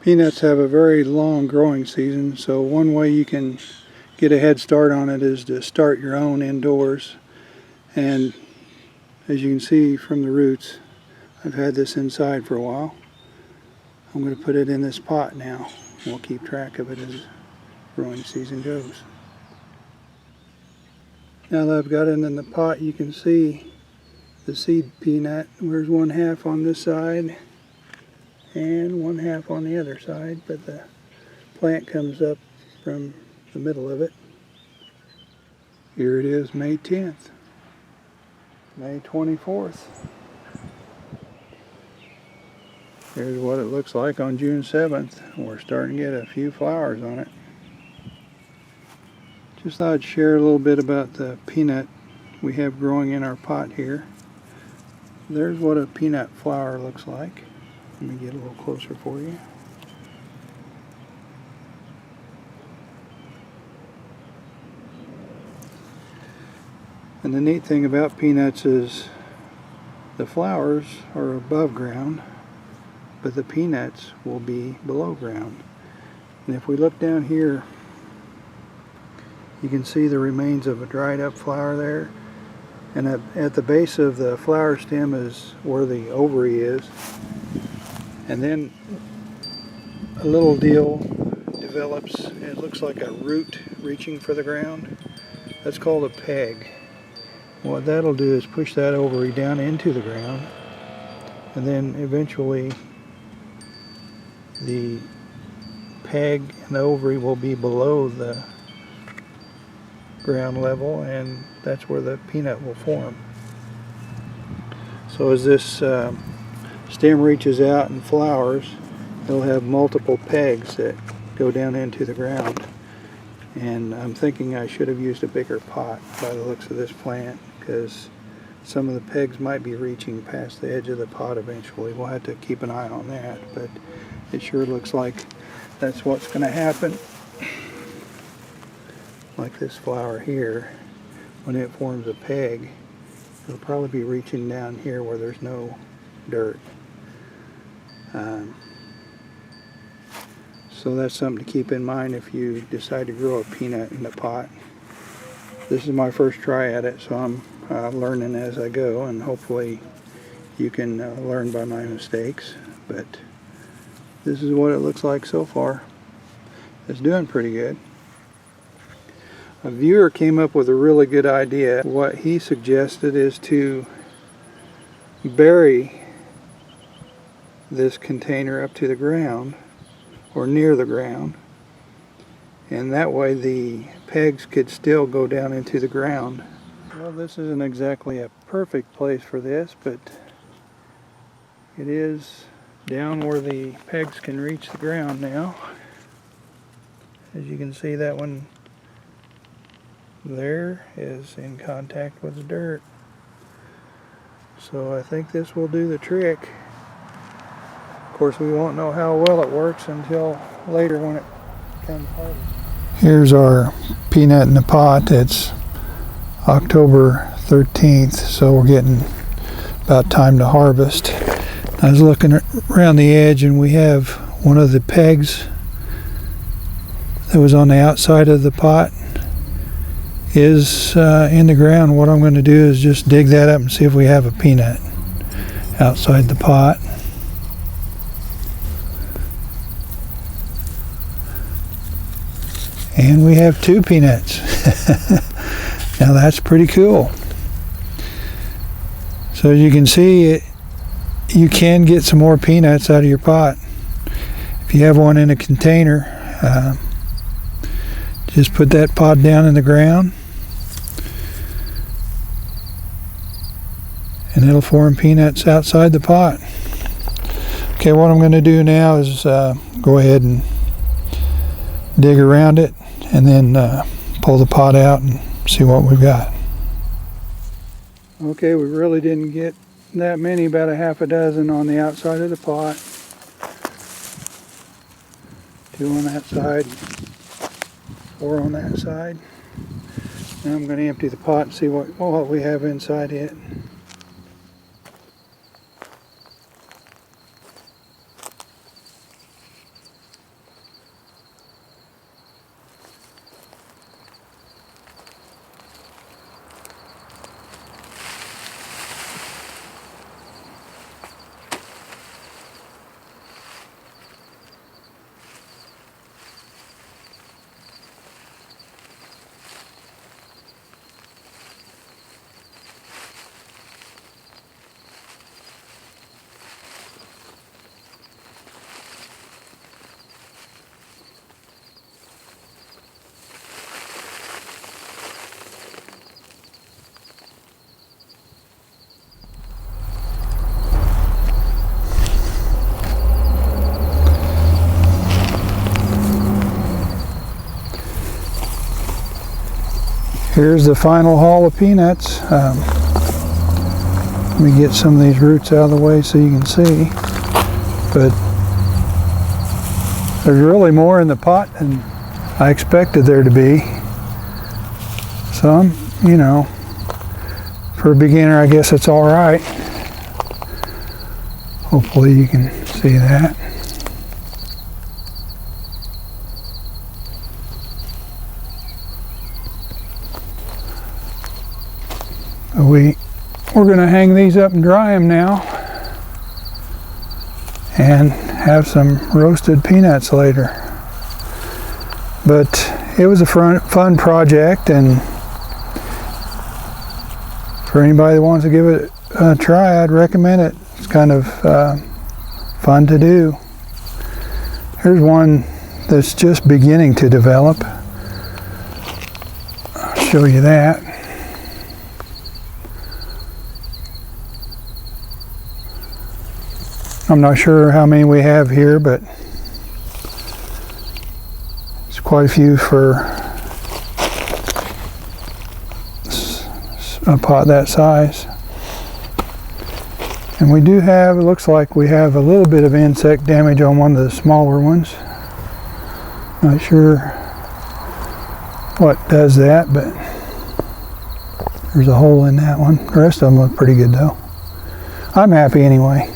Peanuts have a very long growing season, so one way you can get a head start on it is to start your own indoors. And as you can see from the roots, I've had this inside for a while. I'm going to put it in this pot now. We'll keep track of it as growing season goes. Now that I've got it in the pot, you can see the seed peanut. There's one half on this side and one half on the other side, but the plant comes up from the middle of it. Here it is, May 10th, May 24th. Here's what it looks like on June 7th. We're starting to get a few flowers on it. Just thought I'd share a little bit about the peanut we have growing in our pot here. There's what a peanut flower looks like. Let me get a little closer for you. And the neat thing about peanuts is the flowers are above ground, but the peanuts will be below ground. And if we look down here, you can see the remains of a dried up flower there. And at the base of the flower stem is where the ovary is. And then a little deal develops. It looks like a root reaching for the ground. That's called a peg. What that'll do is push that ovary down into the ground, and then eventually the peg and the ovary will be below the ground level, and that's where the peanut will form. So as this stem reaches out and flowers, they'll have multiple pegs that go down into the ground. And I'm thinking I should have used a bigger pot by the looks of this plant, because some of the pegs might be reaching past the edge of the pot eventually. We'll have to keep an eye on that, but it sure looks like that's what's going to happen. Like this flower here, when it forms a peg, it'll probably be reaching down here where there's no dirt. So that's something to keep in mind if you decide to grow a peanut in the pot. This is my first try at it, so I'm learning as I go, and hopefully you can learn by my mistakes. But this is what it looks like so far. It's doing pretty good. A viewer came up with a really good idea. What he suggested is to bury this container up to the ground, or near the ground, and that way the pegs could still go down into the ground. Well, this isn't exactly a perfect place for this, but it is down where the pegs can reach the ground now. As you can see, that one there is in contact with the dirt. So I think this will do the trick. Of course, we won't know how well it works until later when it becomes harvest. Here's our peanut in the pot. It's October 13th, so we're getting about time to harvest. I was looking around the edge, and we have one of the pegs that was on the outside of the pot is in the ground. What I'm going to do is just dig that up and see if we have a peanut outside the pot. And we have 2 peanuts. Now that's pretty cool. So as you can see, you can get some more peanuts out of your pot. If you have one in a container, just put that pot down in the ground, and it'll form peanuts outside the pot. Okay, what I'm going to do now is go ahead and dig around it, and then pull the pot out and see what we've got. Okay, we really didn't get that many, about a half a dozen on the outside of the pot. 2 on that side, 4 on that side. Now I'm going to empty the pot and see what we have inside it. Here's the final haul of peanuts. Let me get some of these roots out of the way so you can see. But there's really more in the pot than I expected there to be. Some, you know, for a beginner, I guess it's all right. Hopefully you can see that. We're going to hang these up and dry them now and have some roasted peanuts later. But it was a fun project, and for anybody that wants to give it a try, I'd recommend it. It's kind of fun to do. Here's one that's just beginning to develop. I'll show you that. I'm not sure how many we have here, but it's quite a few for a pot that size. And we do have, it looks like we have a little bit of insect damage on one of the smaller ones. Not sure what does that, but there's a hole in that one. The rest of them look pretty good though. I'm happy anyway.